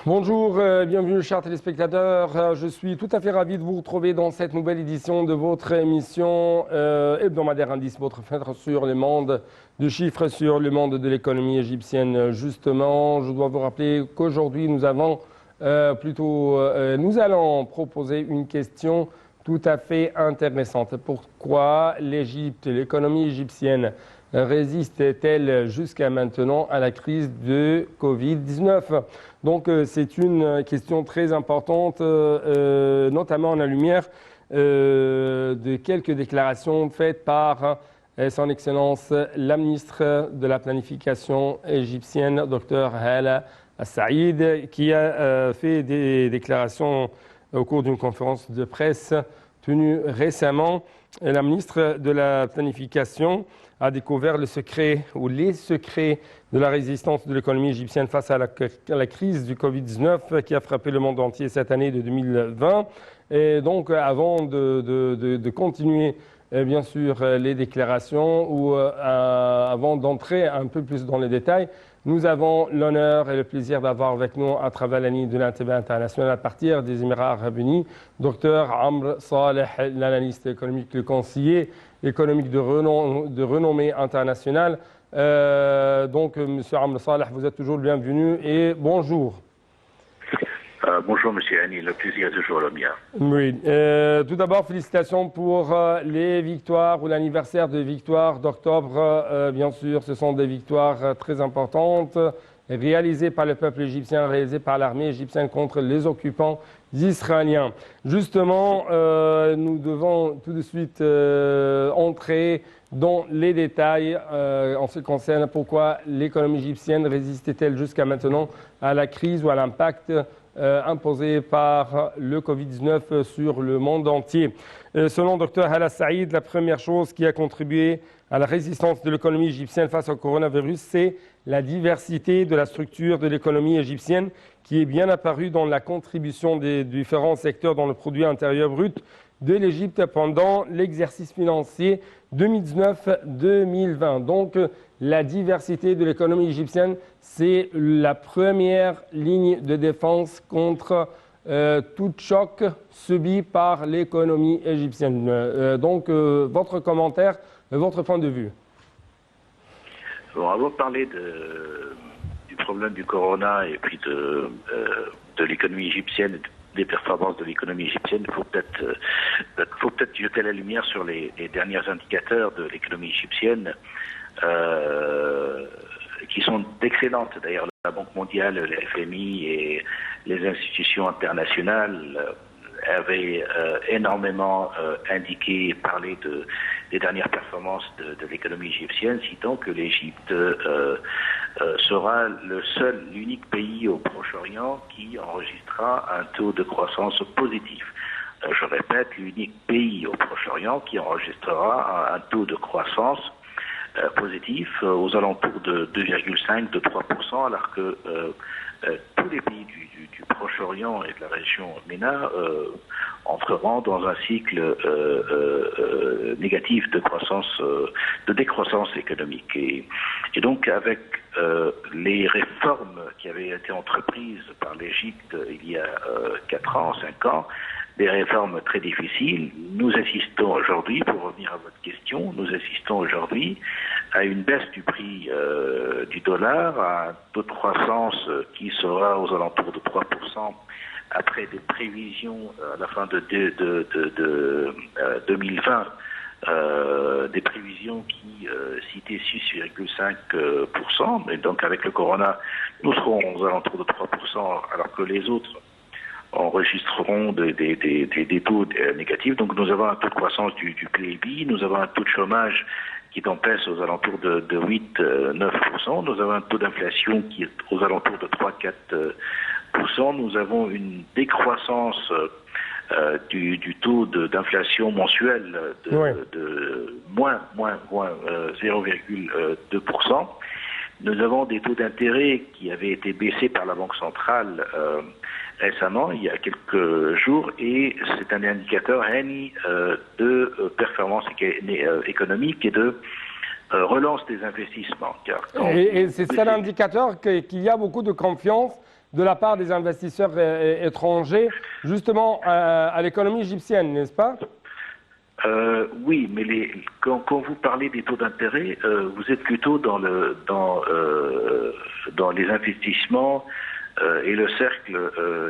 Bonjour, bienvenue chers téléspectateurs. Je suis tout à fait ravi de vous retrouver dans cette nouvelle édition de votre émission hebdomadaire Indice, votre fenêtre sur le monde de chiffres, sur le monde de l'économie égyptienne. Justement, je dois vous rappeler qu'aujourd'hui nous allons proposer une question tout à fait intéressante. Pourquoi l'Égypte, l'économie égyptienne résiste-t-elle jusqu'à maintenant à la crise de Covid-19 ? Donc c'est une question très importante, notamment à la lumière de quelques déclarations faites par Son Excellence la ministre de la Planification égyptienne, Dr Hala Saïd, qui a fait des déclarations au cours d'une conférence de presse tenue récemment. La ministre de la Planification a découvert le secret ou les secrets de la résistance de l'économie égyptienne face à la crise du Covid-19 qui a frappé le monde entier cette année de 2020. Et donc, avant de continuer, bien sûr, les déclarations ou avant d'entrer un peu plus dans les détails, nous avons l'honneur et le plaisir d'avoir avec nous à travers la ligne de l'Intv international à partir des Émirats arabes unis, Dr Amr Saleh, l'analyste économique, le conseiller économique de renommée internationale. Donc, Monsieur Amr Saleh, vous êtes toujours le bienvenu et bonjour. Bonjour Monsieur Hani, le plaisir est toujours le mien. Oui. Tout d'abord, félicitations pour les victoires ou l'anniversaire de victoires d'octobre. Bien sûr, ce sont des victoires très importantes réalisées par le peuple égyptien, réalisées par l'armée égyptienne contre les occupants israéliens. Justement, nous devons tout de suite entrer dans les détails en ce qui concerne pourquoi l'économie égyptienne résistait-elle jusqu'à maintenant à la crise ou à l'impact imposé par le Covid-19 sur le monde entier. Selon Dr Hala Saïd, la première chose qui a contribué à la résistance de l'économie égyptienne face au coronavirus, c'est la diversité de la structure de l'économie égyptienne qui est bien apparue dans la contribution des différents secteurs dans le produit intérieur brut de l'Égypte pendant l'exercice financier 2019-2020. Donc, la diversité de l'économie égyptienne, c'est la première ligne de défense contre tout choc subi par l'économie égyptienne. Donc, votre commentaire, votre point de vue. Bon, avant de parler du problème du corona et puis de l'économie égyptienne, des performances de l'économie égyptienne, il faut peut-être jeter la lumière sur les derniers indicateurs de l'économie égyptienne qui sont excellentes. D'ailleurs, la Banque mondiale, le FMI et les institutions internationales avaient énormément indiqué et parlé des dernières performances de l'économie égyptienne, citant que l'Égypte sera l'unique pays au Proche-Orient qui enregistrera un taux de croissance positif. Je répète, l'unique pays au Proche-Orient qui enregistrera un taux de croissance positif aux alentours de 2,5, de 3%, alors que tous les pays du Proche-Orient et de la région MENA entreront dans un cycle négatif de décroissance économique. Et donc avec les réformes qui avaient été entreprises par l'Égypte il y a 4 ans, 5 ans, des réformes très difficiles, nous assistons aujourd'hui, pour revenir à votre question, nous assistons aujourd'hui à une baisse du prix du dollar, à un taux de croissance qui sera aux alentours de 3% après des prévisions à la fin de 2020, des prévisions qui citaient 6,5%, et donc avec le corona, nous serons aux alentours de 3%, alors que les autres enregistreront des taux négatifs. Donc nous avons un taux de croissance du PIB, nous avons un taux de chômage qui tempête aux alentours de 8-9%, nous avons un taux d'inflation qui est aux alentours de 3-4%, nous avons une décroissance du taux d'inflation mensuel de moins 0,2%. Nous avons des taux d'intérêt qui avaient été baissés par la Banque centrale récemment, il y a quelques jours, et c'est un indicateur de performance économique et de relance des investissements. Et c'est ça l'indicateur qu'il y a beaucoup de confiance de la part des investisseurs étrangers, justement à l'économie égyptienne, n'est-ce pas? Oui, mais quand vous parlez des taux d'intérêt, vous êtes plutôt dans les investissements et le cercle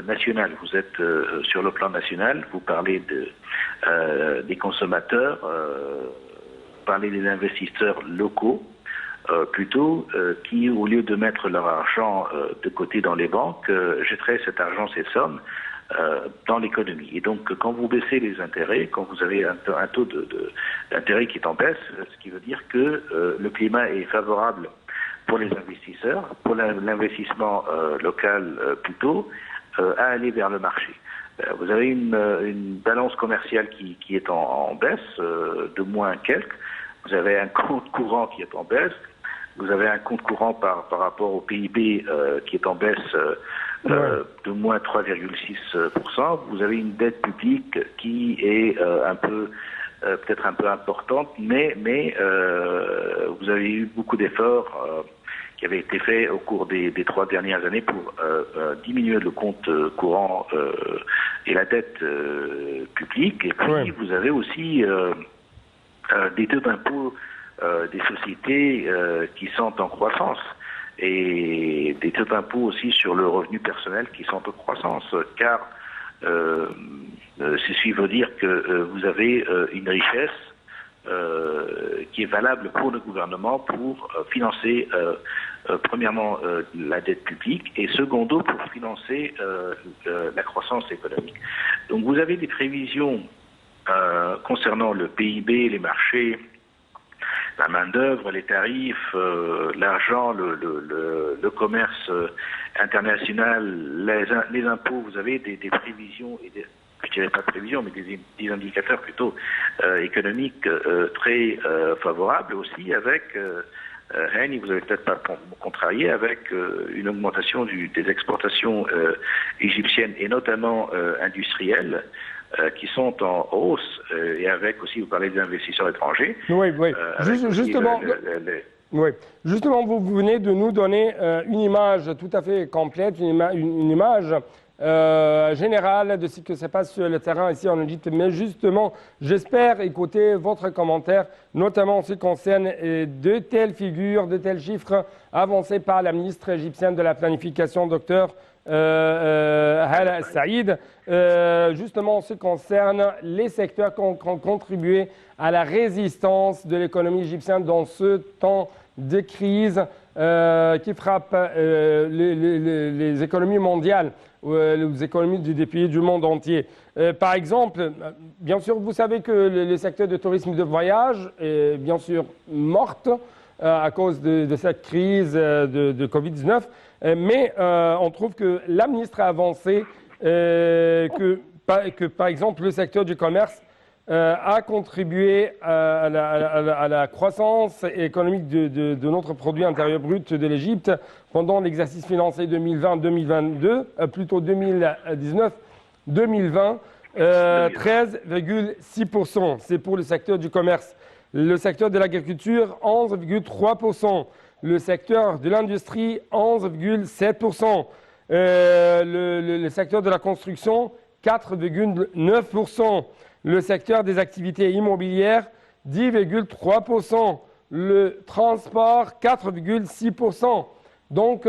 national. Vous êtes sur le plan national, vous parlez des consommateurs, vous parlez des investisseurs locaux, plutôt, qui, au lieu de mettre leur argent de côté dans les banques, jetteraient cet argent, ces sommes, dans l'économie. Et donc, quand vous baissez les intérêts, quand vous avez un taux d'intérêt qui est en baisse, ce qui veut dire que le climat est favorable pour les investisseurs, pour l'investissement local plutôt, à aller vers le marché. Vous avez une balance commerciale qui est en baisse, de moins quelques. Vous avez un compte courant qui est en baisse. Vous avez un compte courant par rapport au PIB qui est en baisse de moins 3,6%. Vous avez une dette publique qui est peut-être un peu importante, mais vous avez eu beaucoup d'efforts qui avaient été faits au cours des 3 dernières années pour diminuer le compte courant et la dette publique. Et puis vous avez aussi des taux d'impôt des sociétés qui sont en croissance et des taux d'impôt aussi sur le revenu personnel qui sont en croissance, car ceci veut dire que vous avez une richesse qui est valable pour le gouvernement pour financer premièrement la dette publique et secondo pour financer la croissance économique. Donc vous avez des prévisions concernant le PIB, les marchés, la main-d'œuvre, les tarifs, l'argent, le commerce international, les impôts. Vous avez des prévisions, je dirais pas prévisions, mais des indicateurs plutôt économiques très favorables aussi, avec Hani, vous n'avez peut-être pas contrarié, avec une augmentation des exportations égyptiennes et notamment industrielles, qui sont en hausse, et avec aussi, vous parlez des investisseurs étrangers. Oui. Justement, vous venez de nous donner une image tout à fait complète, une image générale de ce que se passe sur le terrain ici en Égypte. Mais justement, j'espère écouter votre commentaire, notamment en ce qui concerne de telles figures, de tels chiffres avancés par la ministre égyptienne de la planification, docteur Hala Saïd, justement en ce qui concerne les secteurs qui ont contribué à la résistance de l'économie égyptienne dans ce temps de crise qui frappe les économies mondiales, les économies des pays du monde entier. Par exemple, bien sûr, vous savez que le secteur du tourisme de voyage est bien sûr morte à cause de cette crise de Covid-19. Mais on trouve que la ministre a avancé que, par exemple, le secteur du commerce a contribué à la croissance économique de notre produit intérieur brut de l'Égypte pendant l'exercice financier 2020-2022, plutôt 2019-2020, 13,6%. C'est pour le secteur du commerce. Le secteur de l'agriculture, 11,3%. Le secteur de l'industrie, 11,7%. Le secteur de la construction, 4,9%. Le secteur des activités immobilières, 10,3%. Le transport, 4,6%. Donc,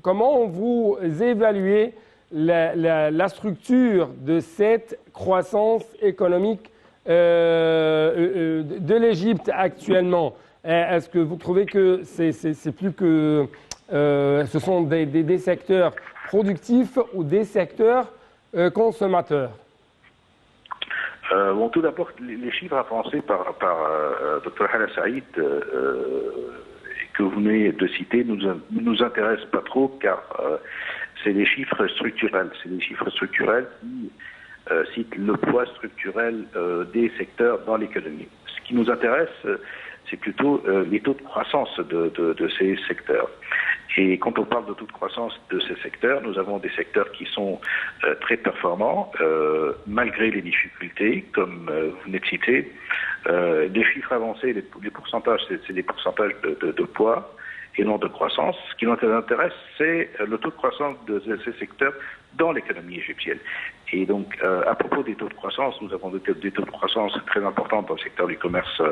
comment vous évaluez la structure de cette croissance économique de l'Égypte actuellement? Est-ce que vous trouvez que c'est plus que ce sont des secteurs productifs ou des secteurs consommateurs? Bon, tout d'abord, les chiffres avancés par Dr Hala Saïd que vous venez de citer nous intéressent pas trop, car c'est des chiffres structurels. C'est des chiffres structurels qui citent le poids structurel des secteurs dans l'économie. Ce qui nous intéresse, c'est plutôt les taux de croissance de ces secteurs. Et quand on parle de taux de croissance de ces secteurs, nous avons des secteurs qui sont très performants, malgré les difficultés, comme vous venez de citer. Les chiffres avancés, les pourcentages, c'est des pourcentages de poids. et non de croissance. Ce qui nous intéresse, c'est le taux de croissance de ces secteurs dans l'économie égyptienne. Et donc, à propos des taux de croissance, nous avons des taux de croissance très importants dans le secteur du commerce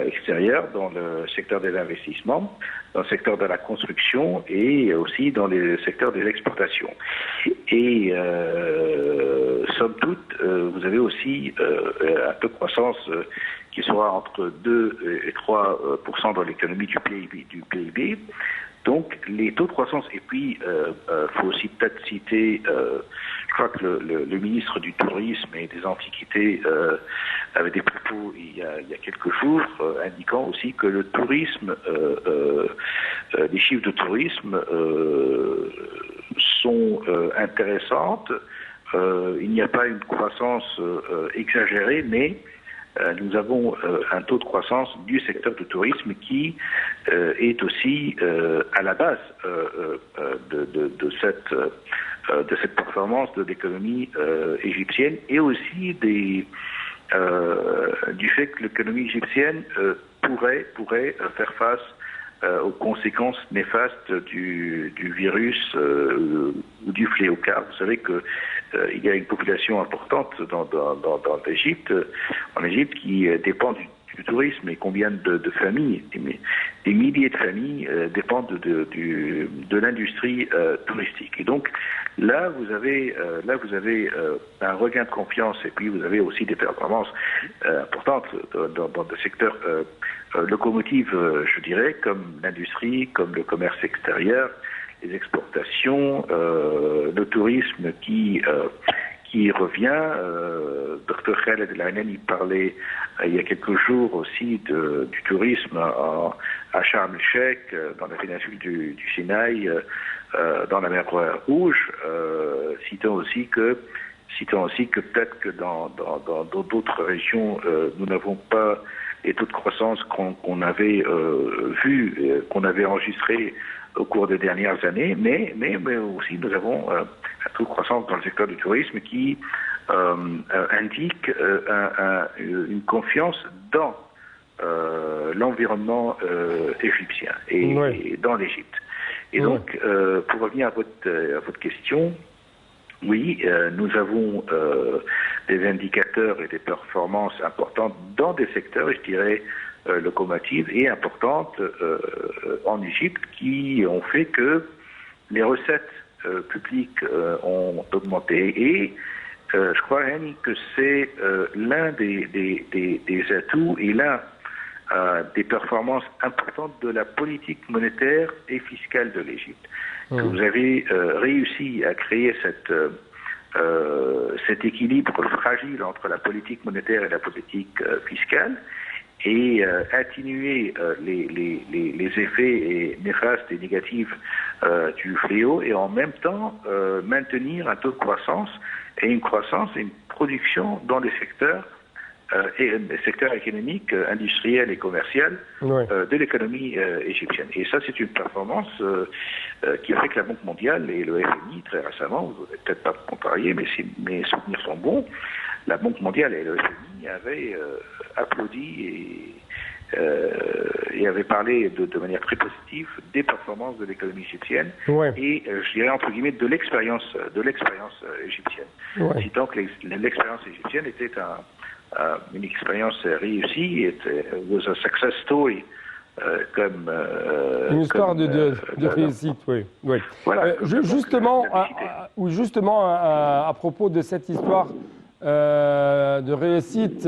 extérieur, dans le secteur des investissements, dans le secteur de la construction et aussi dans les secteurs des exportations. Et somme toute, vous avez aussi un taux de croissance qui sera entre 2 et 3% dans l'économie du PIB. Donc, les taux de croissance, et puis, faut aussi peut-être citer, je crois que le ministre du Tourisme et des Antiquités avait des propos il y a quelques jours, indiquant aussi que le tourisme, les chiffres de tourisme sont intéressantes. Il n'y a pas une croissance exagérée, mais nous avons un taux de croissance du secteur du tourisme qui est aussi à la base de cette performance de l'économie égyptienne et aussi du fait que l'économie égyptienne pourrait faire face aux conséquences néfastes du virus ou du fléau. Car vous savez que il y a une population importante dans l'Égypte, en Égypte, qui dépend du tourisme, et combien de familles, des milliers de familles dépendent de l'industrie touristique. Et donc là vous avez un regain de confiance, et puis vous avez aussi des performances importantes dans des secteurs locomotives, je dirais, comme l'industrie, comme le commerce extérieur, les exportations, le tourisme qui revient. Dr Khaled El-Aynani parlait il y a quelques jours aussi du tourisme à Sharm el-Sheikh, dans la péninsule du Sinaï, dans la mer Rouge, citant aussi que peut-être que dans d'autres régions, nous n'avons pas les taux de croissance qu'on avait qu'on avait enregistrés au cours des dernières années, mais aussi nous avons un taux de croissance dans le secteur du tourisme qui indique une confiance dans l'environnement égyptien et dans l'Égypte. Et donc, pour revenir à votre question, oui, nous avons des indicateurs et des performances importantes dans des secteurs, je dirais, locomotives et importantes en Égypte, qui ont fait que les recettes publiques ont augmenté. Et je crois, Annie, que c'est l'un des atouts et l'un des performances importantes de la politique monétaire et fiscale de l'Égypte. Que vous avez réussi à créer cet équilibre fragile entre la politique monétaire et la politique fiscale, et atténuer les effets néfastes et négatifs du fléau, et en même temps maintenir un taux de croissance et une production dans les secteurs économiques, industriels et commerciaux de l'économie égyptienne. Et ça, c'est une performance qui a fait que la Banque mondiale et le FMI, très récemment, vous n'avez peut-être pas contrarié, mais si mes souvenirs sont bons, la Banque mondiale et le FMI avaient applaudi et avaient parlé de manière très positive des performances de l'économie égyptienne et, je dirais, entre guillemets, de l'expérience égyptienne. Citant que l'expérience égyptienne était une expérience réussie, was a success story, comme une histoire de réussite, oui. Voilà, justement, à propos de cette histoire de réussite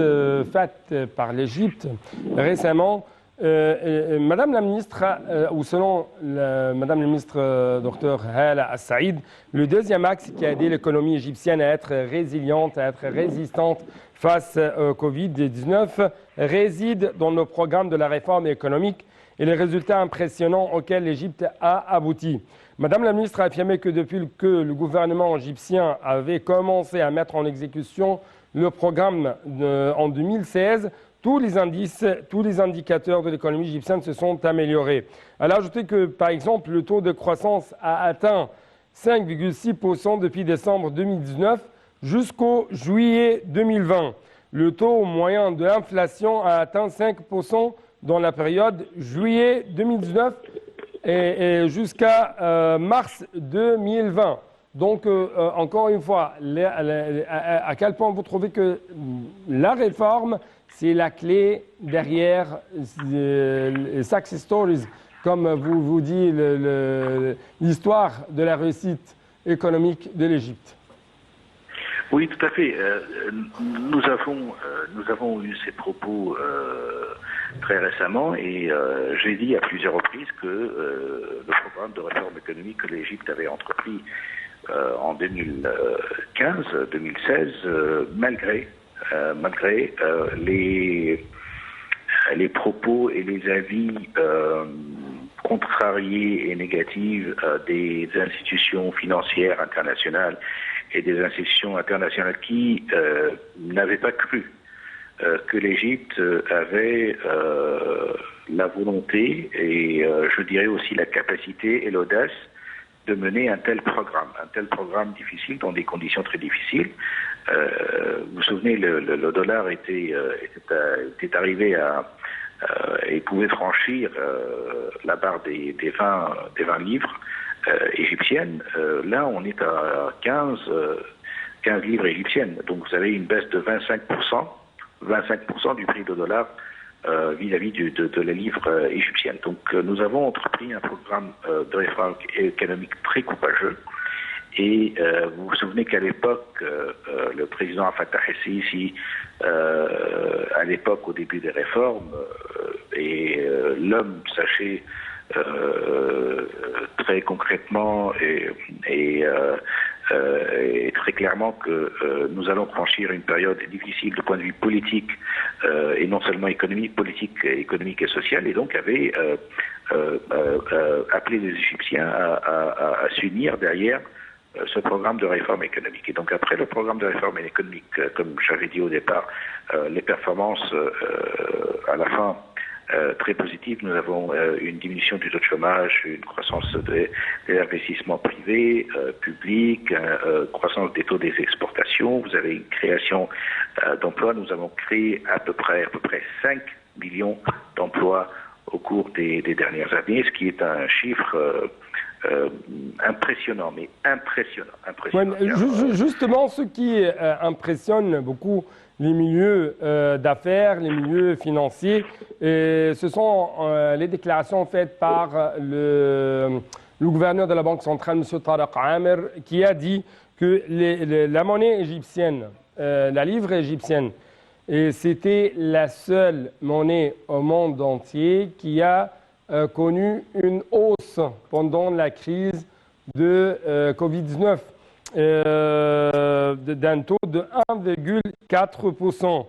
faite par l'Égypte récemment, Madame la ministre, ou selon Madame la ministre Dr Hala Al-Saïd, le deuxième axe qui a aidé l'économie égyptienne à être résiliente, à être résistante face au Covid-19 réside dans le programme de la réforme économique et les résultats impressionnants auxquels l'Égypte a abouti. Madame la ministre a affirmé que depuis que le gouvernement égyptien avait commencé à mettre en exécution le programme en 2016, tous les indicateurs de l'économie égyptienne se sont améliorés. Elle a ajouté que, par exemple, le taux de croissance a atteint 5,6% depuis décembre 2019 jusqu'au juillet 2020. Le taux moyen de l'inflation a atteint 5% dans la période juillet 2019 et jusqu'à mars 2020. Donc, encore une fois, à quel point vous trouvez que la réforme, c'est la clé derrière les success stories, comme vous dit l'histoire de la réussite économique de l'Égypte? Oui, tout à fait. Nous avons eu ces propos très récemment et j'ai dit à plusieurs reprises que le programme de réforme économique que l'Égypte avait entrepris en 2015-2016, malgré les propos et les avis contrariés et négatifs des institutions financières internationales et des institutions internationales qui n'avaient pas cru que l'Égypte avait la volonté et je dirais aussi la capacité et l'audace de mener un tel programme difficile dans des conditions très difficiles. Vous vous souvenez, le dollar était arrivé et pouvait franchir la barre des 20 livres égyptiennes. Là, on est à 15 livres égyptiennes. Donc, vous avez une baisse de 25% du prix du dollar vis-à-vis de la livre égyptienne. Donc, nous avons entrepris un programme de réforme économique très courageux. Et vous vous souvenez qu'à l'époque, le président Fattah el-Sisi, à l'époque, au début des réformes, et l'homme, sachez, très concrètement et très clairement que nous allons franchir une période difficile du point de vue politique et non seulement économique, économique et social, et donc avait appelé les Égyptiens à s'unir derrière ce programme de réforme économique. Et donc après le programme de réforme économique, comme j'avais dit au départ, les performances à la fin très positive. Nous avons une diminution du taux de chômage, une croissance des investissements privés, publics, croissance des taux des exportations. Vous avez une création d'emplois. Nous avons créé à peu près 5 millions d'emplois au cours des dernières années, ce qui est un chiffre impressionnant, mais impressionnant. Ouais, justement, ce qui impressionne beaucoup les milieux d'affaires, les milieux financiers, ce sont les déclarations faites par le gouverneur de la Banque centrale, M. Tariq Amer, qui a dit que la monnaie égyptienne, la livre égyptienne, c'était la seule monnaie au monde entier qui a connu une hausse pendant la crise de Covid-19 d'un taux de 1,4%.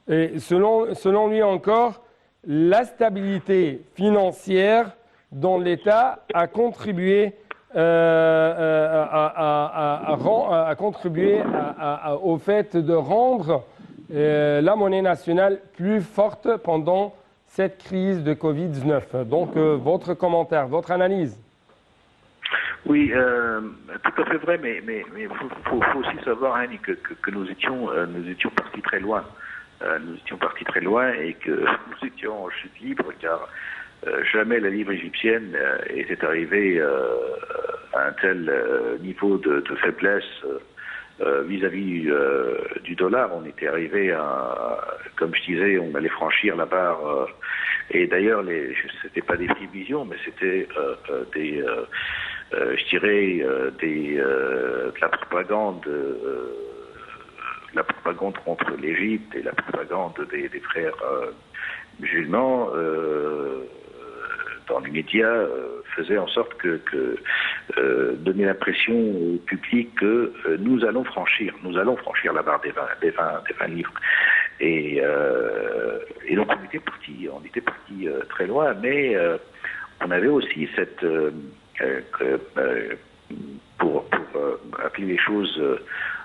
Et selon lui encore, la stabilité financière dans l'État a contribué au fait de rendre la monnaie nationale plus forte pendant cette crise de Covid-19. Donc, votre commentaire, votre analyse? Oui, tout à fait vrai, mais faut aussi savoir, Hani, que nous étions partis très loin. Nous étions partis très loin et que nous étions en chute libre, car jamais la livre égyptienne était arrivée à un tel niveau de faiblesse vis-à-vis du dollar. On était arrivé à, comme je disais, on allait franchir la barre. Et d'ailleurs, c'était pas des prévisions, mais c'était je dirais de la propagande contre l'Égypte et la propagande des frères musulmans dans les médias faisait en sorte que donner l'impression au public que nous allons franchir la barre des 20 livres. Et donc on était parti très loin, mais on avait aussi cette pour appeler les choses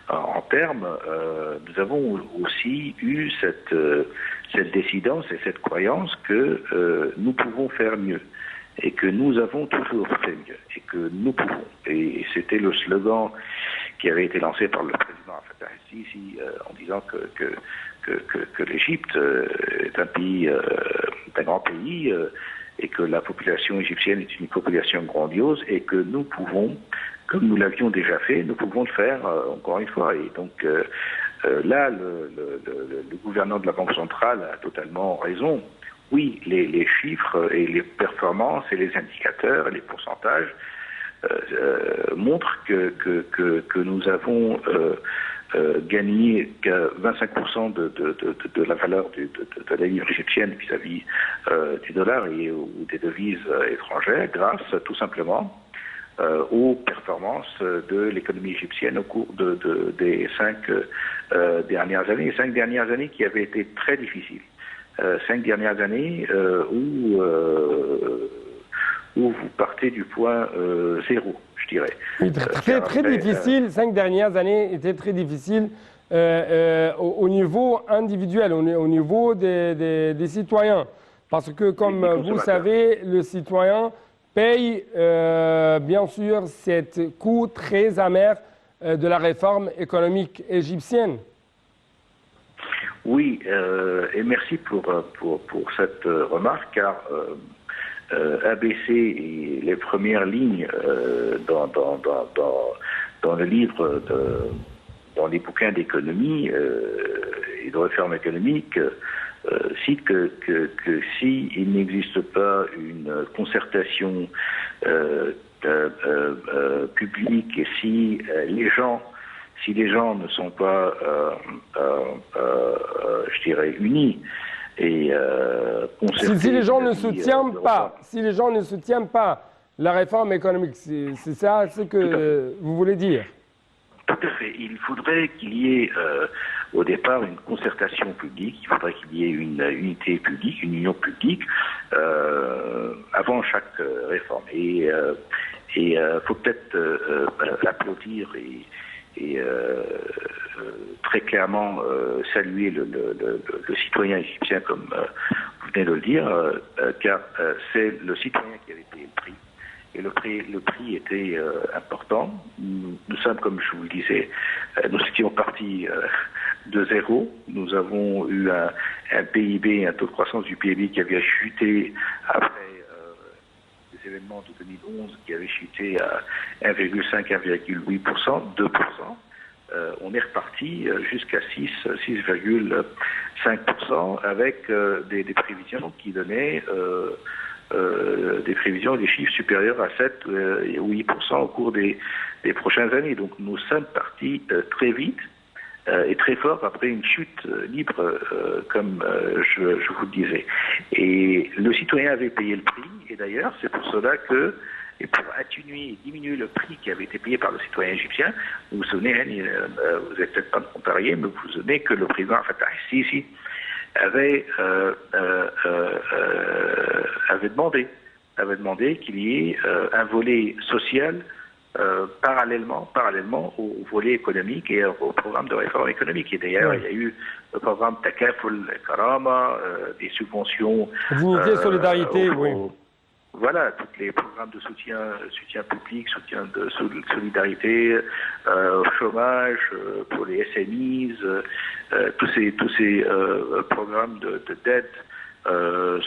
en termes, nous avons aussi eu cette décidence et cette croyance que nous pouvons faire mieux et que nous avons toujours fait mieux et que nous pouvons. Et c'était le slogan qui avait été lancé par le président Fattah el-Sisi en disant que l'Égypte est un pays, un grand pays et que la population égyptienne est une population grandiose et que nous pouvons, comme nous l'avions déjà fait, nous pouvons le faire encore une fois. Et donc là, le gouverneur de la Banque centrale a totalement raison. Oui, les chiffres et les performances et les indicateurs et les pourcentages montrent que nous avons gagné 25% de la valeur de la livre égyptienne vis-à-vis du dollar ou des devises étrangères grâce tout simplement aux performances de l'économie égyptienne au cours des 5 dernières années. 5 dernières années qui avaient été très difficiles. 5 dernières années où vous partez du point zéro, je dirais. Oui, très difficile. 5 dernières années étaient très difficiles au niveau individuel, au niveau des citoyens. Parce que, comme vous savez, le citoyen paye bien sûr cet coût très amer de la réforme économique égyptienne. Oui, et merci pour cette remarque, car ABC et les premières lignes dans le livre, dans les bouquins d'économie et de réforme économique, cite que s'il n'existe pas une concertation publique et si les gens ne sont pas, je dirais, unis et concertés. Si les gens ne soutiennent pas la réforme économique, c'est ça ce que vous voulez dire? Tout à fait. Il faudrait qu'il y ait au départ une concertation publique, il faudrait qu'il y ait une unité publique, une union publique avant chaque réforme. Et faut peut-être applaudir et très clairement saluer le citoyen égyptien, comme vous venez de le dire, car c'est le citoyen qui avait payé le prix. Et le prix était important. Nous sommes, comme je vous le disais, nous étions partis de zéro. Nous avons eu un PIB, un taux de croissance du PIB qui avait chuté après les événements de 2011, qui avait chuté à 1,5, 1,8%, 2%. On est reparti jusqu'à 6,5% avec des prévisions qui donnaient des prévisions et des chiffres supérieurs à 7 ou 8% au cours des prochaines années. Donc nous sommes partis très vite et très fort après une chute libre, comme je vous le disais. Et le citoyen avait payé le prix, et d'ailleurs c'est pour cela que, et pour atténuer et diminuer le prix qui avait été payé par le citoyen égyptien, vous vous souvenez, vous n'êtes peut-être pas contrarié, mais vous vous souvenez que le président Fattah el-Sisi avait demandé qu'il y ait un volet social parallèlement au volet économique et au programme de réforme économique. Et d'ailleurs, il y a eu le programme Takaful Karama, des subventions. Dignité, solidarité, oui. Voilà, tous les programmes de soutien public, soutien de solidarité, chômage, pour les SMEs, tous ces programmes d'aide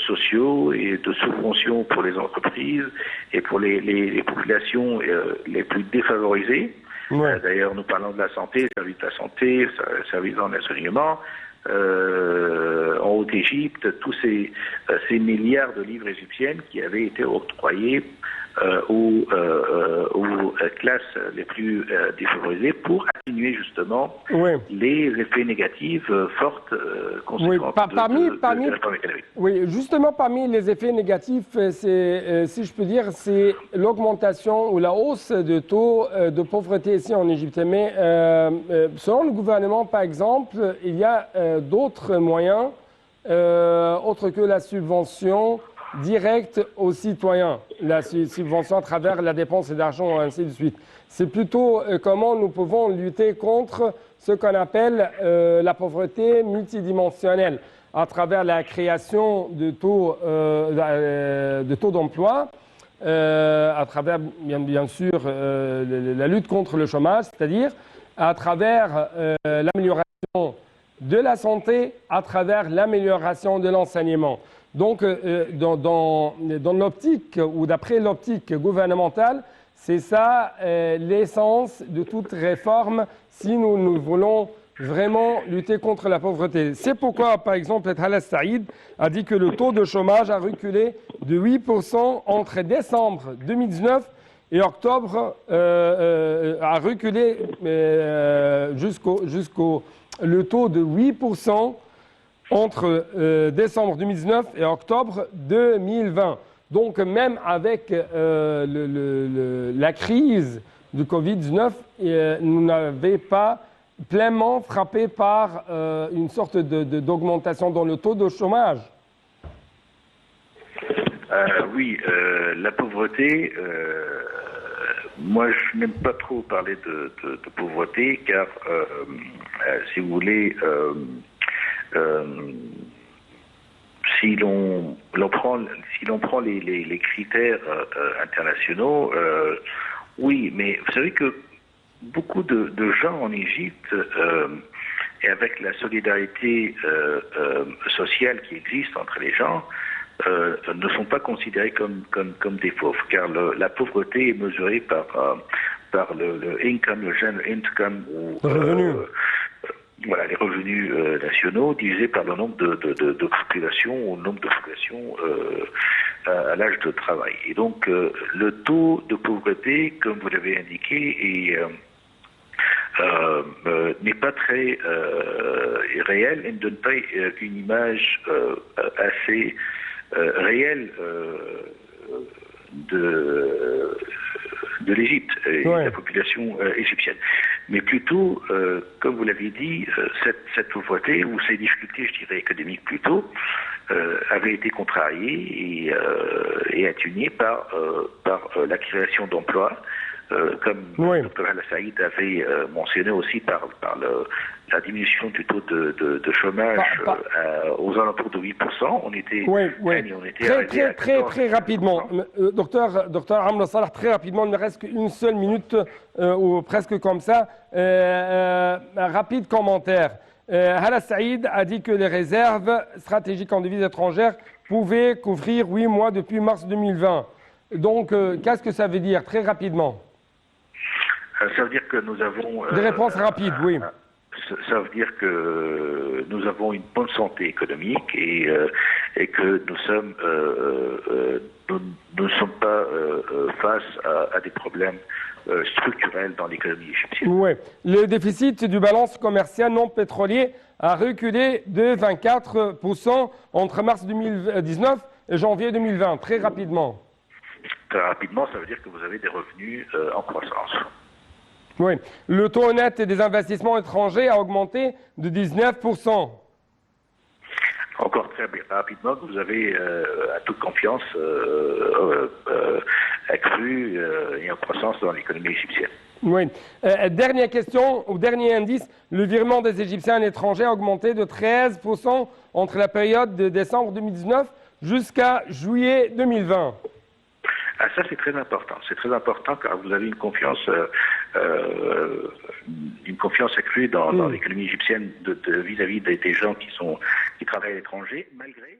sociaux et de subventions pour les entreprises et pour les populations les plus défavorisées. Ouais. D'ailleurs, nous parlons de la santé, service de la santé, service dans l'enseignement. En Haute-Égypte, tous ces milliards de livres égyptiennes qui avaient été octroyés aux classes les plus défavorisées pour atténuer justement les effets négatifs fortes conséquents de la réforme économique. Oui, justement parmi les effets négatifs, c'est, si je peux dire, c'est l'augmentation ou la hausse de taux de pauvreté ici en Égypte. Mais selon le gouvernement, par exemple, il y a d'autres moyens autres que la subvention directe aux citoyens, la subvention à travers la dépense d'argent, ainsi de suite. C'est plutôt comment nous pouvons lutter contre ce qu'on appelle la pauvreté multidimensionnelle à travers la création de taux d'emploi, à travers bien sûr la lutte contre le chômage, c'est-à-dire à travers l'amélioration de la santé, à travers l'amélioration de l'enseignement. Donc, dans l'optique, ou d'après l'optique gouvernementale, c'est ça l'essence de toute réforme si nous voulons vraiment lutter contre la pauvreté. C'est pourquoi, par exemple, Hala Saïd a dit que le taux de chômage a reculé de 8% entre décembre 2019 et octobre, a reculé jusqu'au le taux de 8% entre décembre 2019 et octobre 2020. Donc même avec la crise du Covid-19, nous n'avons pas pleinement frappé par une sorte d'augmentation dans le taux de chômage. Oui, la pauvreté, moi je n'aime pas trop parler de pauvreté car, si vous voulez, si l'on prend les critères internationaux, oui, mais vous savez que beaucoup de gens en Égypte, et avec la solidarité sociale qui existe entre les gens, ne sont pas considérés comme des pauvres, car la pauvreté est mesurée par le income, le general income, ou voilà, les revenus nationaux divisés par le nombre de populations, ou le nombre de populations à l'âge de travail. Et donc, le taux de pauvreté, comme vous l'avez indiqué, n'est pas très réel et ne donne pas une image assez réelle de l'Égypte et de la population égyptienne. Mais plutôt, comme vous l'avez dit, cette pauvreté ou ces difficultés, je dirais économiques plutôt, avaient été contrariées et atténuées par la création d'emplois, comme le Dr Hala Saïd avait mentionné aussi par la diminution du taux de chômage aux alentours de 8%. On était, très rapidement. Docteur Amr Salah, très rapidement, il me reste qu'une seule minute, ou presque comme ça. Un rapide commentaire. Hala Saïd a dit que les réserves stratégiques en devises étrangères pouvaient couvrir 8 mois depuis mars 2020. Donc, qu'est-ce que ça veut dire, très rapidement? Ça veut dire que nous avons... Des réponses rapides, oui. Ça veut dire que nous avons une bonne santé économique et que nous ne sommes pas face à des problèmes structurels dans l'économie égyptienne. Oui. Le déficit du balance commercial non pétrolier a reculé de 24% entre mars 2019 et janvier 2020, très rapidement. Très rapidement, ça veut dire que vous avez des revenus en croissance. Oui. Le taux net des investissements étrangers a augmenté de 19%. Encore très rapidement, vous avez à toute confiance accru et en croissance dans l'économie égyptienne. Oui. Dernière question, ou dernier indice, le virement des Égyptiens à l'étranger a augmenté de 13% entre la période de décembre 2019 jusqu'à juillet 2020. Ah, ça, c'est très important. C'est très important car vous avez une confiance accrue dans l'économie égyptienne vis-à-vis des gens qui travaillent à l'étranger, malgré